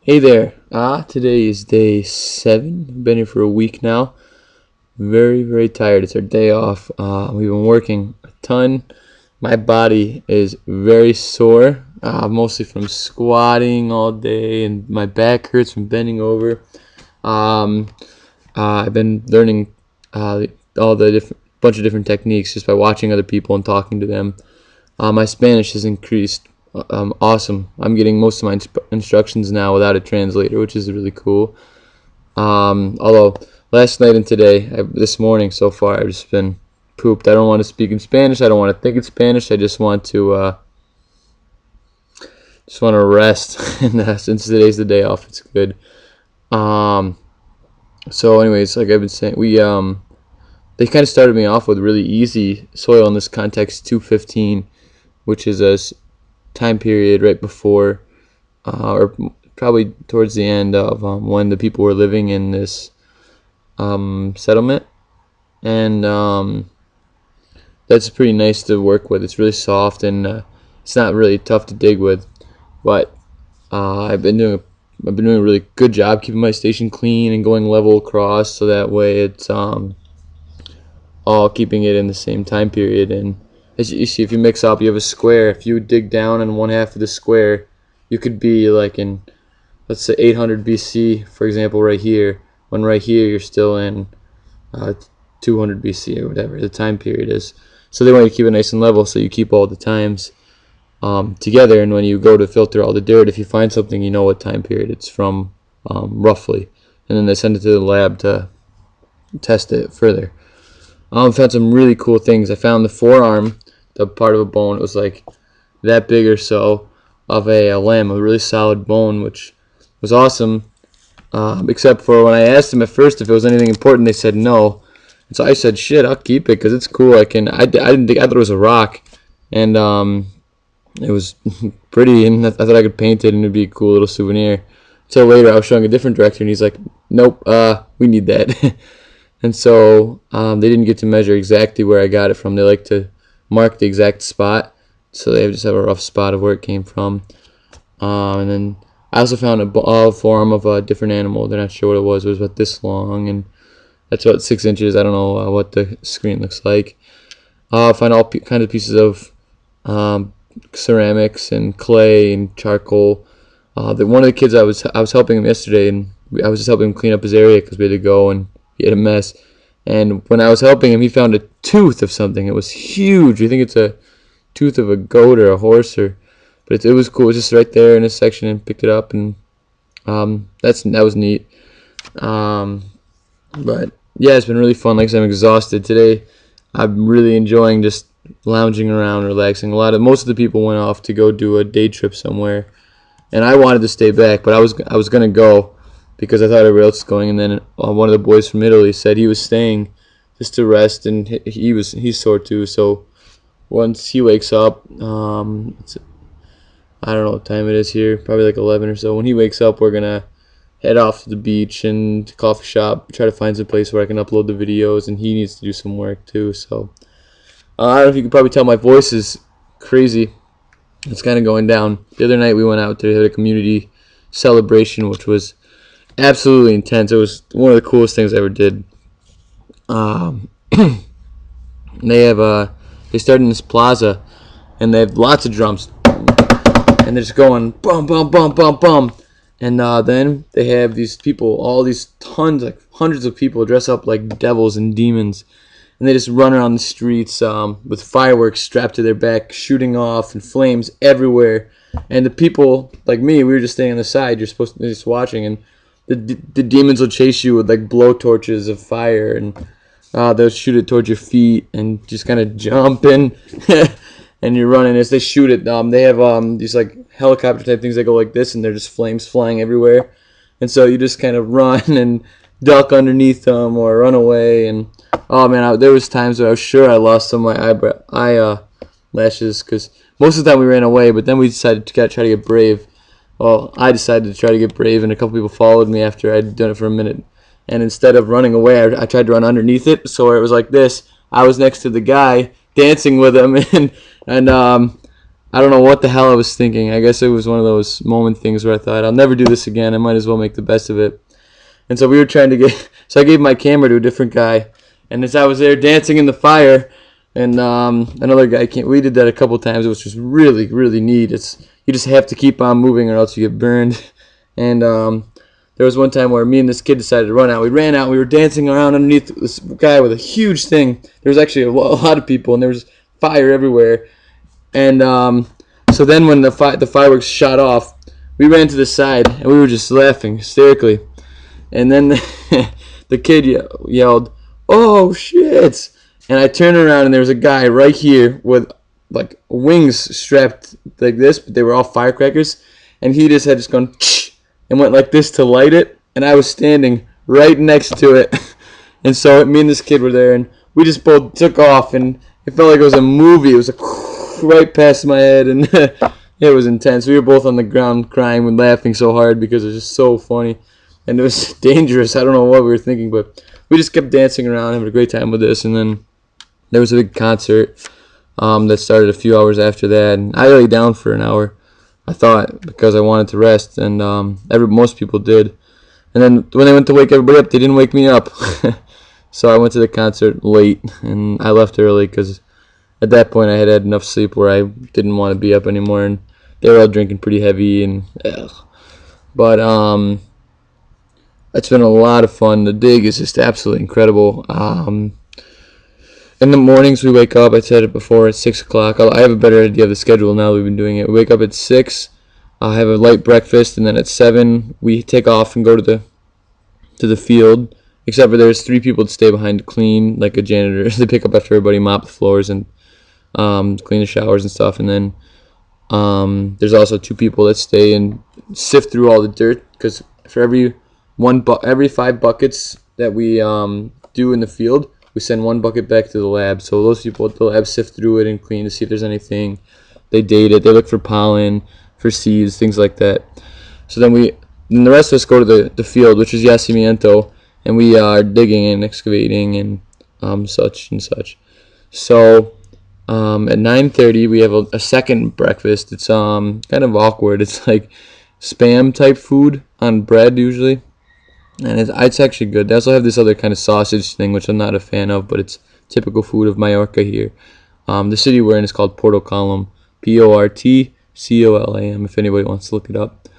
Hey there. Today is day 7. I've been here for a week now. Very, very tired. It's our day off. We've been working a ton. My body is very sore, mostly from squatting all day, and my back hurts from bending over. Um, I've been learning all the different bunch of different techniques just by watching other people and talking to them. My Spanish has increased. Awesome. I'm getting most of my instructions now without a translator, which is really cool. Although last night and today, this morning so far, I've just been pooped. I don't want to speak in Spanish. I don't want to think in Spanish. I just want to rest. And since today's the day off, it's good. Um, so, anyways, like I've been saying, they kind of started me off with really easy soil in this context, 215, which is a time period right before, or probably towards the end of when the people were living in this settlement, and that's pretty nice to work with. It's really soft and it's not really tough to dig with, but I've been doing a really good job keeping my station clean and going level across, so that way it's all keeping it in the same time period. And as you see, if you mix up, you have a square. If you dig down in one half of the square, you could be like in, let's say, 800 BC, for example, right here. When right here you're still in 200 BC or whatever the time period is. So they want you to keep it nice and level, so you keep all the times together. And when you go to filter all the dirt, if you find something, you know what time period it's from, roughly. And then they send it to the lab to test it further. Found some really cool things. I found the forearm, the part of a bone. It was like that big or so of a lamb, a really solid bone, which was awesome. Except for when I asked them at first if it was anything important, they said no. And so I said, "Shit, I'll keep it because it's cool." I didn't think, I thought it was a rock, and it was pretty, and I thought I could paint it and it'd be a cool little souvenir. Until later, I was showing a different director, and he's like, "Nope, we need that." And so they didn't get to measure exactly where I got it from. They like to mark the exact spot, so they just have a rough spot of where it came from. And then I also found a forearm of a different animal. They're not sure what it was. It was about this long, and that's about 6 inches. I don't know what the screen looks like. I found all kinds of pieces of ceramics and clay and charcoal. One of the kids I was helping him yesterday, and I was just helping him clean up his area because we had to go, and he had a mess. And when I was helping him, he found a tooth of something. It was huge. You think it's a tooth of a goat or a horse, but it was cool. It was just right there in this section, and picked it up, and that was neat. But yeah, it's been really fun. Like I said, I'm exhausted today. I'm really enjoying just lounging around, relaxing. Most of the people went off to go do a day trip somewhere, and I wanted to stay back, but I was gonna go because I thought everybody else was going. And then one of the boys from Italy said he was staying just to rest, and he's sore too. So once he wakes up, I don't know what time it is here, probably like 11 or so. When he wakes up, we're gonna head off to the beach and coffee shop, try to find some place where I can upload the videos, and he needs to do some work too. So I don't know if you can probably tell my voice is crazy. It's kind of going down. The other night we went out to a community celebration, which was absolutely intense. It was one of the coolest things I ever did. They started in this plaza, and they have lots of drums, and they're just going bum bum bum bum bum. And then they have these people, all these tons, like hundreds of people, dress up like devils and demons, and they just run around the streets with fireworks strapped to their back, shooting off, and flames everywhere. And the people, like me, we were just staying on the side. You're supposed to be just watching, and the demons will chase you with like blow torches of fire, and they'll shoot it towards your feet, and just kind of jump and and you're running as they shoot it. They have these like helicopter type things that go like this, and they're just flames flying everywhere. And so you just kind of run and duck underneath them or run away. And oh man, there was times where I was sure I lost some of my eye lashes, because most of the time we ran away, but then we decided to try to get brave. Well, I decided to try to get brave, and a couple people followed me after I'd done it for a minute. And instead of running away, I tried to run underneath it, so it was like this. I was next to the guy dancing with him, and I don't know what the hell I was thinking. I guess it was one of those moment things where I thought, I'll never do this again. I might as well make the best of it. And so we were trying to get, so I gave my camera to a different guy. And as I was there dancing in the fire, and another guy came, we did that a couple times, which was really, really neat. You just have to keep on moving or else you get burned. And there was one time where me and this kid decided to run out. We ran out. We were dancing around underneath this guy with a huge thing. There was actually a lot of people, and there was fire everywhere. And so then when the fireworks shot off, we ran to the side, and we were just laughing hysterically. And then the kid yelled, "Oh, shit!" And I turned around, and there was a guy right here with like wings strapped like this, but they were all firecrackers. And he just had gone and went like this to light it. And I was standing right next to it. And so me and this kid were there, and we just both took off, and it felt like it was a movie. It was like right past my head, and it was intense. We were both on the ground crying and laughing so hard because it was just so funny. And it was dangerous. I don't know what we were thinking, but we just kept dancing around, having a great time with this. And then there was a big concert that started a few hours after that. And I lay down for an hour, I thought, because I wanted to rest. And most people did. And then when they went to wake everybody up, they didn't wake me up. So I went to the concert late, and I left early because at that point I had had enough sleep where I didn't want to be up anymore. And they were all drinking pretty heavy. And But it's been a lot of fun. The dig is just absolutely incredible. In the mornings we wake up, I said it before, at 6 o'clock. I have a better idea of the schedule now that we've been doing it. We wake up at 6, have a light breakfast, and then at 7 we take off and go to the field. Except for there's 3 people that stay behind to clean, like a janitor. They pick up after everybody, mop the floors, and clean the showers and stuff. And then there's also 2 people that stay and sift through all the dirt, because for every 5 buckets that we do in the field, we send 1 bucket back to the lab. So those people at the lab sift through it and clean to see if there's anything. They date it. They look for pollen, for seeds, things like that. So then the rest of us go to the field, which is yacimiento, and we are digging and excavating and such and such. So at 9:30 we have a second breakfast. It's kind of awkward. It's like Spam type food on bread usually. And it's actually good. They also have this other kind of sausage thing, which I'm not a fan of, but it's typical food of Mallorca here. The city we're in is called Porto Colom, Portcolam, if anybody wants to look it up.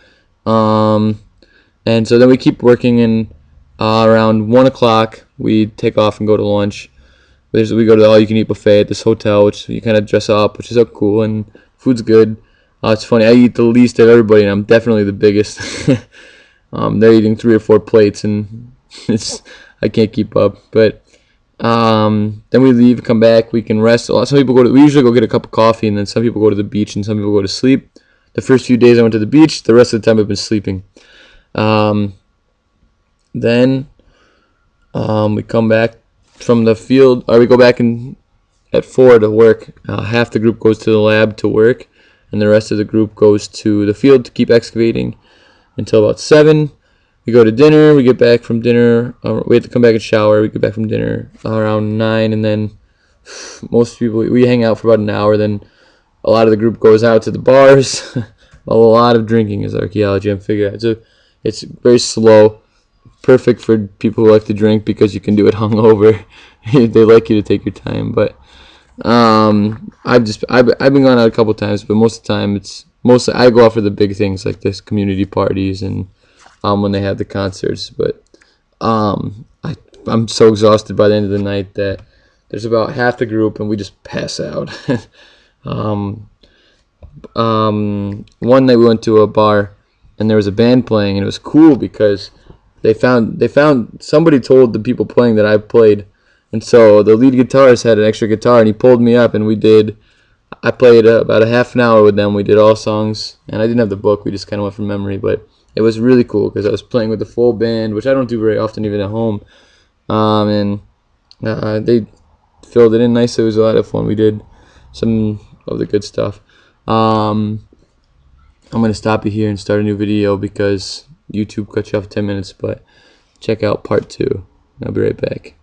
And so then we keep working, and around 1 o'clock we take off and go to lunch. We go to the all-you-can-eat buffet at this hotel, which you kind of dress up, which is so cool, and food's good. It's funny, I eat the least of everybody, and I'm definitely the biggest. They're eating 3 or 4 plates, and I can't keep up. But then we leave, come back, we can rest. Some people we usually go get a cup of coffee, and then some people go to the beach, and some people go to sleep. The first few days I went to the beach. The rest of the time I've been sleeping. Then we come back from the field, or we go back at 4 to work. Half the group goes to the lab to work, and the rest of the group goes to the field to keep excavating until about 7. We go to dinner. We get back from dinner. We have to come back and shower. We get back from dinner around 9, and then most people, we hang out for about an hour. Then a lot of the group goes out to the bars. A lot of drinking is archaeology, I'm figuring out. It's very slow, perfect for people who like to drink because you can do it hungover. They like you to take your time. But I've been going out a couple times, but most of the time I go out for the big things like this, community parties, and when they have the concerts. But I'm so exhausted by the end of the night that there's about half the group and we just pass out. One night we went to a bar and there was a band playing, and it was cool because they found somebody told the people playing that I played, and so the lead guitarist had an extra guitar and he pulled me up, and I played about a half an hour with them. We did all songs, and I didn't have the book. We just kind of went from memory, but it was really cool because I was playing with the full band, which I don't do very often even at home. And they filled it in nice. It was a lot of fun. We did some of the good stuff. I'm going to stop you here and start a new video because YouTube cut you off 10 minutes, but check out part 2. I'll be right back.